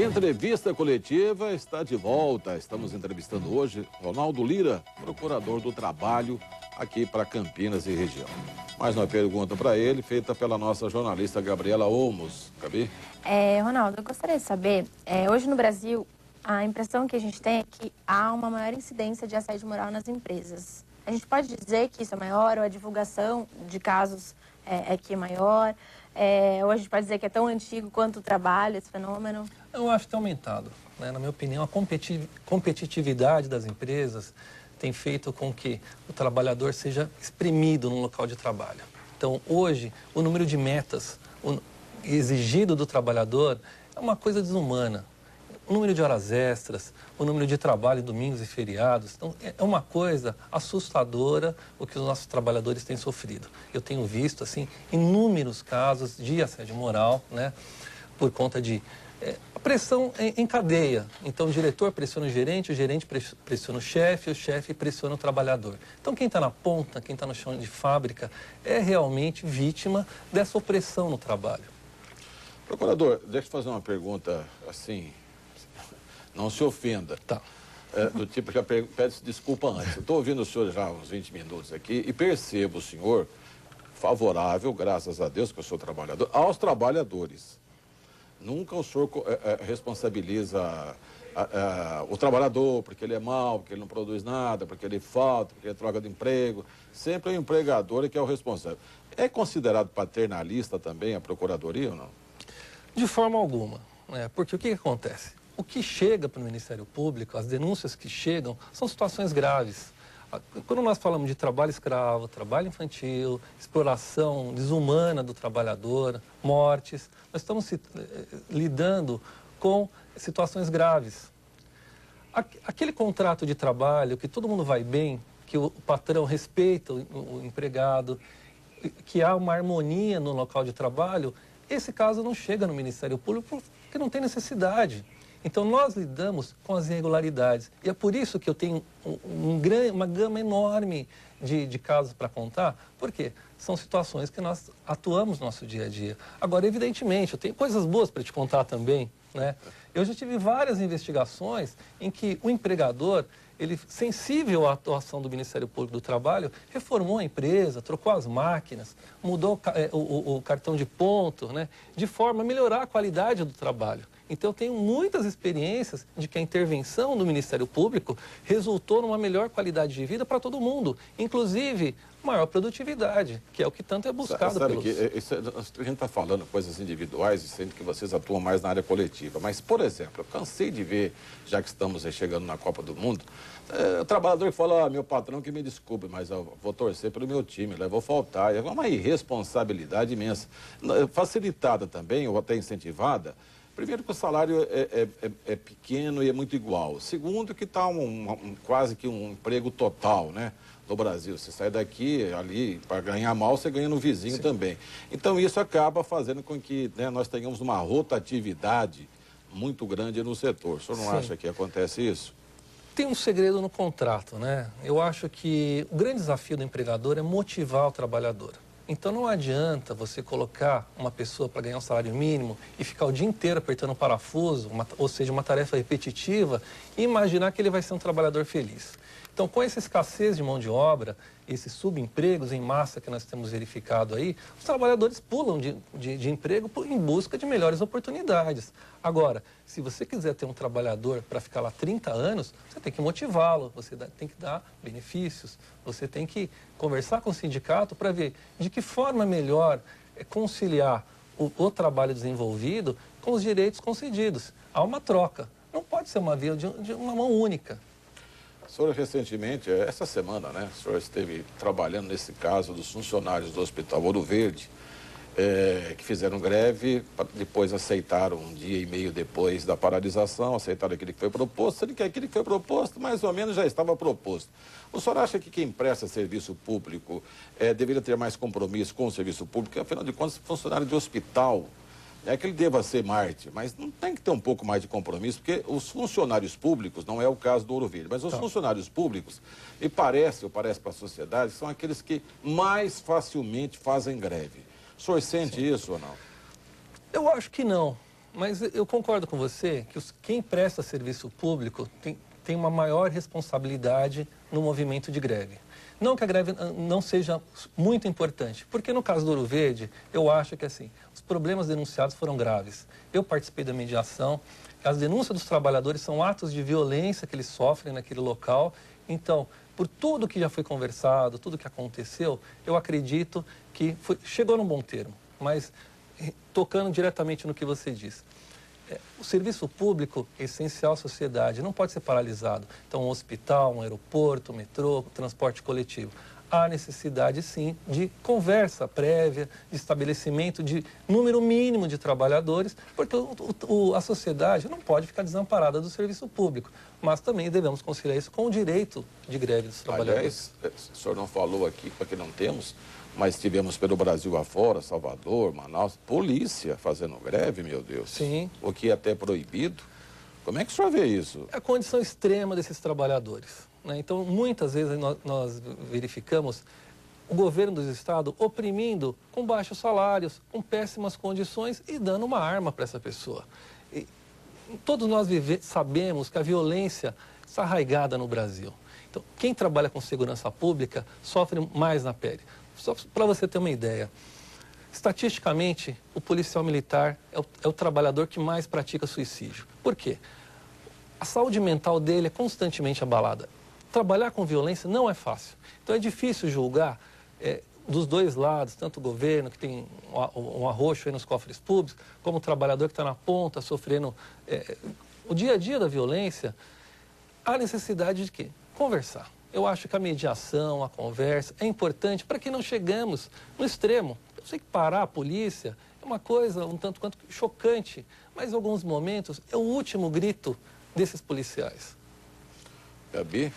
Entrevista coletiva está de volta. Estamos entrevistando hoje Ronaldo Lira, procurador do trabalho aqui para Campinas e região. Mais uma pergunta para ele, feita pela nossa jornalista Gabriela Olmos. Gabi? Ronaldo, eu gostaria de saber, hoje no Brasil, a impressão que a gente tem é que há uma maior incidência de assédio moral nas empresas. A gente pode dizer que isso é maior, ou a divulgação de casos é que é maior, ou a gente pode dizer que é tão antigo quanto o trabalho, esse fenômeno? Eu acho que tem aumentado, né? Na minha opinião, a competitividade das empresas tem feito com que o trabalhador seja exprimido no local de trabalho. Então, hoje, o número de metas exigido do trabalhador é uma coisa desumana. O número de horas extras, o número de trabalho domingos e feriados. Então, é uma coisa assustadora o que os nossos trabalhadores têm sofrido. Eu tenho visto, assim, inúmeros casos de assédio moral, né, por conta de pressão em cadeia. Então, o diretor pressiona o gerente pressiona o chefe pressiona o trabalhador. Então, quem está na ponta, quem está no chão de fábrica, é realmente vítima dessa opressão no trabalho. Procurador, deixa eu fazer uma pergunta, assim, não se ofenda. Tá. Do tipo, já peço desculpa antes. Estou ouvindo o senhor já há uns 20 minutos aqui e percebo o senhor favorável, graças a Deus, que eu sou trabalhador, aos trabalhadores. Nunca o senhor responsabiliza o trabalhador porque ele é mau, porque ele não produz nada, porque ele falta, porque ele troca de emprego. Sempre é o empregador que é o responsável. É considerado paternalista também a procuradoria ou não? De forma alguma, né? Porque o que acontece? O que chega para o Ministério Público, as denúncias que chegam, são situações graves. Quando nós falamos de trabalho escravo, trabalho infantil, exploração desumana do trabalhador, mortes, nós estamos lidando com situações graves. Aquele contrato de trabalho que todo mundo vai bem, que o patrão respeita o empregado, que há uma harmonia no local de trabalho, esse caso não chega no Ministério Público porque não tem necessidade. Então, nós lidamos com as irregularidades. E é por isso que eu tenho uma gama enorme de casos para contar. Por quê? São situações que nós atuamos no nosso dia a dia. Agora, evidentemente, eu tenho coisas boas para te contar também, né? Eu já tive várias investigações em que o empregador, ele, sensível à atuação do Ministério Público do Trabalho, reformou a empresa, trocou as máquinas, mudou o cartão de ponto, né? De forma a melhorar a qualidade do trabalho. Então, eu tenho muitas experiências de que a intervenção do Ministério Público resultou numa melhor qualidade de vida para todo mundo, inclusive maior produtividade, que é o que tanto é buscado pelos... que a gente está falando coisas individuais, sendo que vocês atuam mais na área coletiva. Mas, por exemplo, eu cansei de ver, já que estamos chegando na Copa do Mundo, o trabalhador que fala, meu patrão que me desculpe, mas eu vou torcer pelo meu time, eu vou faltar. É uma irresponsabilidade imensa. Facilitada também, ou até incentivada. Primeiro que o salário é pequeno e é muito igual. Segundo que está quase que um emprego total, né? No Brasil. Você sai daqui, ali, para ganhar mal, você ganha no vizinho. Sim. Também. Então, isso acaba fazendo com que, né, nós tenhamos uma rotatividade muito grande no setor. O senhor não Sim. acha que acontece isso? Tem um segredo no contrato, né? Eu acho que o grande desafio do empregador é motivar o trabalhador. Então, não adianta você colocar uma pessoa para ganhar um salário mínimo e ficar o dia inteiro apertando um parafuso, ou seja, uma tarefa repetitiva, e imaginar que ele vai ser um trabalhador feliz. Então, com essa escassez de mão de obra, esses subempregos em massa que nós temos verificado aí, os trabalhadores pulam de emprego em busca de melhores oportunidades. Agora, se você quiser ter um trabalhador para ficar lá 30 anos, você tem que motivá-lo, você tem que dar benefícios, você tem que conversar com o sindicato para ver de que forma melhor conciliar o trabalho desenvolvido com os direitos concedidos. Há uma troca, não pode ser uma via de uma mão única. O senhor recentemente, essa semana, né, o senhor esteve trabalhando nesse caso dos funcionários do Hospital Ouro Verde, que fizeram greve, depois aceitaram um dia e meio depois da paralisação, aceitaram aquilo que foi proposto, sendo que aquilo que foi proposto, mais ou menos, já estava proposto. O senhor acha que quem presta serviço público deveria ter mais compromisso com o serviço público? Afinal de contas, funcionário de hospital, é que ele deva ser Marte, mas não tem que ter um pouco mais de compromisso, porque os funcionários públicos, não é o caso do Ouro Verde, mas os funcionários públicos, me parece para a sociedade, são aqueles que mais facilmente fazem greve. O senhor sente isso ou não? Eu acho que não. mas eu concordo com você que quem presta serviço público tem uma maior responsabilidade no movimento de greve. Não que a greve não seja muito importante, porque no caso do Ouro Verde, eu acho que assim, os problemas denunciados foram graves. Eu participei da mediação, as denúncias dos trabalhadores são atos de violência que eles sofrem naquele local. Então, por tudo que já foi conversado, tudo que aconteceu, eu acredito que chegou num bom termo. Mas, tocando diretamente no que você disse, o serviço público é essencial à sociedade, não pode ser paralisado. Então, um hospital, um aeroporto, um metrô, transporte coletivo. Há necessidade, sim, de conversa prévia, de estabelecimento de número mínimo de trabalhadores, porque a sociedade não pode ficar desamparada do serviço público. Mas também devemos conciliar isso com o direito de greve dos trabalhadores. Aliás, o senhor não falou aqui, porque não temos, mas tivemos pelo Brasil afora, Salvador, Manaus, polícia fazendo greve, meu Deus. Sim. O que é até proibido. Como é que o senhor vê isso? É a condição extrema desses trabalhadores, né? Então, muitas vezes nós verificamos o governo do estado oprimindo com baixos salários, com péssimas condições e dando uma arma para essa pessoa. E todos nós sabemos que a violência está arraigada no Brasil. Então, quem trabalha com segurança pública sofre mais na pele. Só para você ter uma ideia, estatisticamente, o policial militar é o trabalhador que mais pratica suicídio. Por quê? A saúde mental dele é constantemente abalada. Trabalhar com violência não é fácil. Então é difícil julgar dos dois lados, tanto o governo, que tem um arroxo aí nos cofres públicos, como o trabalhador que está na ponta, sofrendo o dia a dia da violência. Há necessidade de quê? Conversar. Eu acho que a mediação, a conversa é importante para que não chegamos no extremo. Eu sei que parar a polícia é uma coisa um tanto quanto chocante, mas em alguns momentos é o último grito desses policiais. Gabi?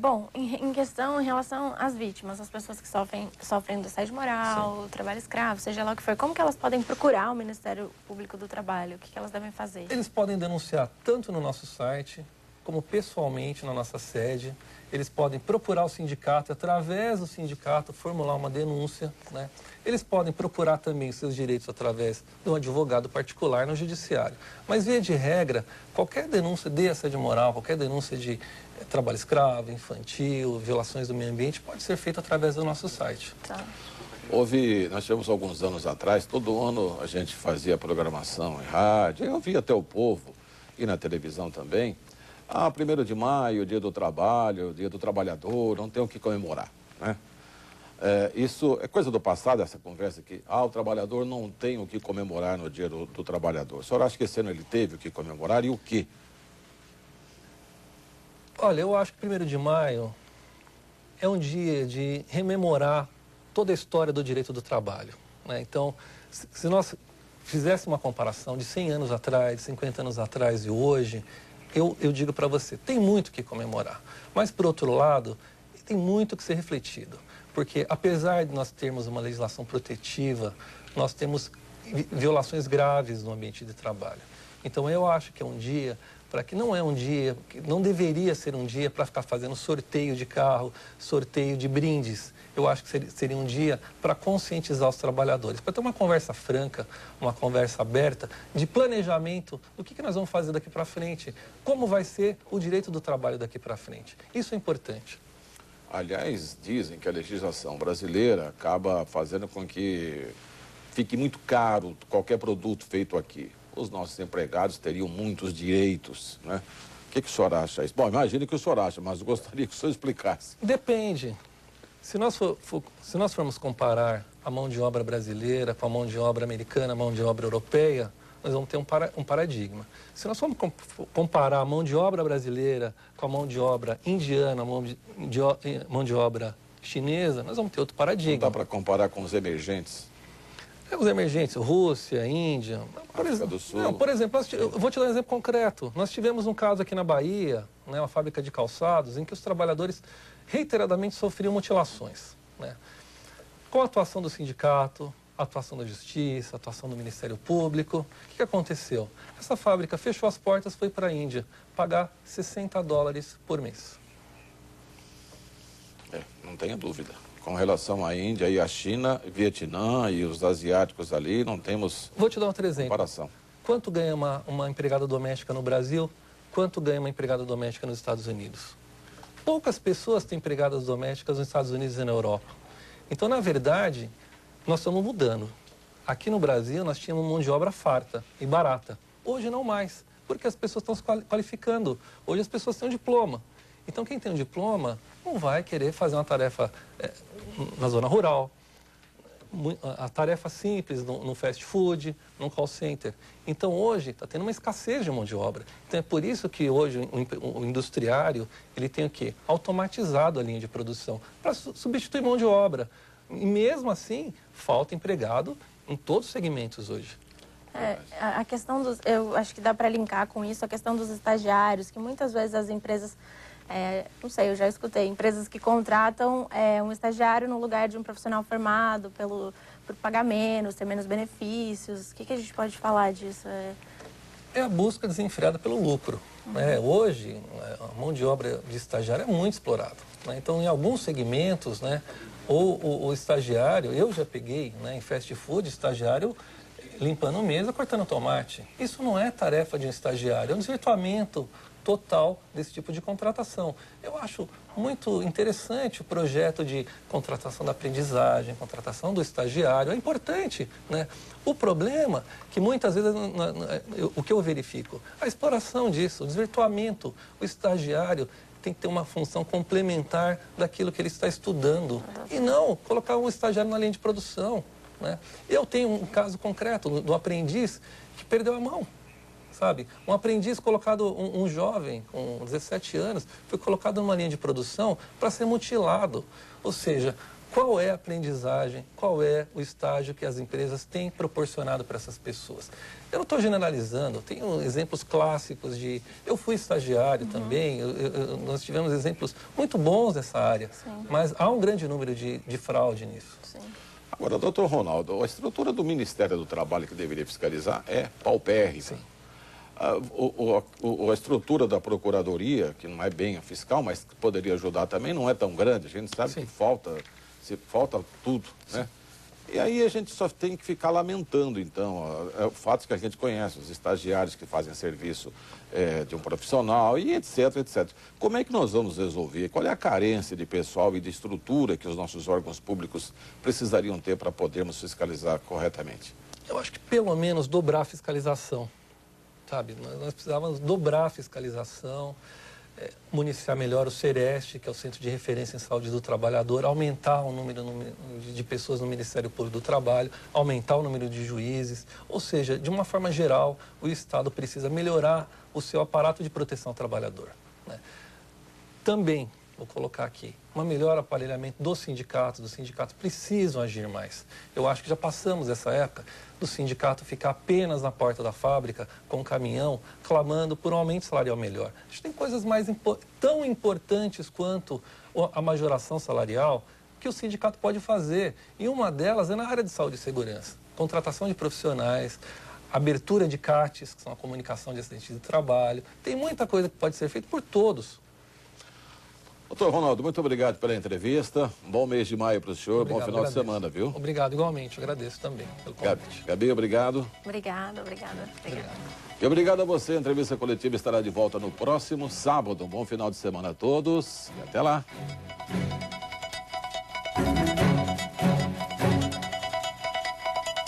Bom, em relação às vítimas, as pessoas que sofrem do assédio moral, trabalho escravo, seja lá o que for, como que elas podem procurar o Ministério Público do Trabalho? O que elas devem fazer? Eles podem denunciar tanto no nosso site, como pessoalmente na nossa sede. Eles podem procurar o sindicato, através do sindicato, formular uma denúncia, né? Eles podem procurar também seus direitos através de um advogado particular no judiciário. Mas, via de regra, qualquer denúncia de assédio moral, qualquer denúncia de trabalho escravo, infantil, violações do meio ambiente, pode ser feita através do nosso site. Tá. Nós tivemos alguns anos atrás, todo ano a gente fazia programação em rádio, eu via até o Povo e na televisão também. 1º de maio, dia do trabalho, dia do trabalhador, não tem o que comemorar, né? Isso é coisa do passado, essa conversa aqui. O trabalhador não tem o que comemorar no dia do trabalhador. O senhor acha que esse ano ele teve o que comemorar e o quê? Olha, eu acho que 1º de maio é um dia de rememorar toda a história do direito do trabalho, né? Então, se nós fizéssemos uma comparação de 100 anos atrás, 50 anos atrás e hoje, eu digo para você, tem muito que comemorar. Mas, por outro lado, tem muito que ser refletido. Porque, apesar de nós termos uma legislação protetiva, nós temos violações graves no ambiente de trabalho. Então, eu acho que é um dia que não deveria ser um dia para ficar fazendo sorteio de carro, sorteio de brindes. Eu acho que seria um dia para conscientizar os trabalhadores, para ter uma conversa franca, uma conversa aberta, de planejamento do que nós vamos fazer daqui para frente, como vai ser o direito do trabalho daqui para frente. Isso é importante. Aliás, dizem que a legislação brasileira acaba fazendo com que fique muito caro qualquer produto feito aqui. Os nossos empregados teriam muitos direitos, né? O que o senhor acha isso? Bom, imagine que o senhor acha, mas eu gostaria que o senhor explicasse. Depende. Se nós formos comparar a mão de obra brasileira com a mão de obra americana, a mão de obra europeia, nós vamos ter um paradigma. Se nós formos comparar a mão de obra brasileira com a mão de obra indiana, a mão de obra chinesa, nós vamos ter outro paradigma. Não dá para comparar com os emergentes? Os emergentes, Rússia, Índia... África do Sul. Não, por exemplo, eu vou te dar um exemplo concreto. Nós tivemos um caso aqui na Bahia, né, uma fábrica de calçados, em que os trabalhadores reiteradamente sofriam mutilações, né? Com a atuação do sindicato, a atuação da justiça, a atuação do Ministério Público, o que aconteceu? Essa fábrica fechou as portas, foi para a Índia pagar $60 por mês. Não tenha dúvida. Com relação à Índia e à China, Vietnã e os asiáticos ali, não temos Vou te dar outro exemplo. comparação. Quanto ganha uma empregada doméstica no Brasil? Quanto ganha uma empregada doméstica nos Estados Unidos? Poucas pessoas têm empregadas domésticas nos Estados Unidos e na Europa. Então, na verdade, nós estamos mudando. Aqui no Brasil, nós tínhamos mão de obra farta e barata. Hoje, não mais, porque as pessoas estão se qualificando. Hoje, as pessoas têm um diploma. Então, quem tem um diploma não vai querer fazer uma tarefa na zona rural, a tarefa simples no fast food, no call center. Então, hoje, está tendo uma escassez de mão de obra. Então, é por isso que hoje o industriário, ele tem o quê? Automatizado a linha de produção, para substituir mão de obra. E mesmo assim, falta empregado em todos os segmentos hoje. A questão dos... Eu acho que dá para linkar com isso a questão dos estagiários, que muitas vezes as empresas... não sei, eu já escutei empresas que contratam um estagiário no lugar de um profissional formado por pagar menos, ter menos benefícios. O que a gente pode falar disso? É a busca desenfreada pelo lucro. Né? Hoje, a mão de obra de estagiário é muito explorada. Né? Então, em alguns segmentos, né, o estagiário, eu já peguei, né, em fast food, estagiário limpando mesa, cortando tomate. Isso não é tarefa de um estagiário, é um desvirtuamento total desse tipo de contratação. Eu acho muito interessante o projeto de contratação da aprendizagem, contratação do estagiário, é importante, né? O problema é que muitas vezes, o que eu verifico, a exploração disso, o desvirtuamento, o estagiário tem que ter uma função complementar daquilo que ele está estudando e não colocar um estagiário na linha de produção, né? Eu tenho um caso concreto do aprendiz que perdeu a mão. Sabe? Um aprendiz colocado, um jovem com 17 anos, foi colocado numa linha de produção para ser mutilado. Ou seja, qual é a aprendizagem, qual é o estágio que as empresas têm proporcionado para essas pessoas? Eu não estou generalizando, tenho exemplos clássicos de... Eu fui estagiário também, nós tivemos exemplos muito bons nessa área, mas há um grande número de fraude nisso. Sim. Agora, doutor Ronaldo, a estrutura do Ministério do Trabalho que deveria fiscalizar é paupérrima. Sim. A estrutura da Procuradoria, que não é bem a fiscal, mas que poderia ajudar também, não é tão grande. A gente sabe que falta tudo, né? E aí a gente só tem que ficar lamentando, então, fatos que a gente conhece, os estagiários que fazem serviço de um profissional e etc, etc. Como é que nós vamos resolver? Qual é a carência de pessoal e de estrutura que os nossos órgãos públicos precisariam ter para podermos fiscalizar corretamente? Eu acho que pelo menos dobrar a fiscalização. Sabe, nós precisávamos dobrar a fiscalização, municiar melhor o CEREST, que é o Centro de Referência em Saúde do Trabalhador, aumentar o número de pessoas no Ministério Público do Trabalho, aumentar o número de juízes. Ou seja, de uma forma geral, o Estado precisa melhorar o seu aparato de proteção ao trabalhador. Né? Também, vou colocar aqui, um melhor aparelhamento dos sindicatos precisam agir mais. Eu acho que já passamos essa época do sindicato ficar apenas na porta da fábrica, com um caminhão, clamando por um aumento salarial melhor. A gente tem coisas tão importantes quanto a majoração salarial que o sindicato pode fazer. E uma delas é na área de saúde e segurança. Contratação de profissionais, abertura de CATs, que são a comunicação de acidentes de trabalho. Tem muita coisa que pode ser feita por todos. Doutor Ronaldo, muito obrigado pela entrevista. Um bom mês de maio para o senhor, Obrigado, bom final de semana, viu? Obrigado, igualmente. Agradeço também pelo convite. Gabi, obrigado. Obrigada. E obrigado a você. A entrevista coletiva estará de volta no próximo sábado. Um bom final de semana a todos e até lá.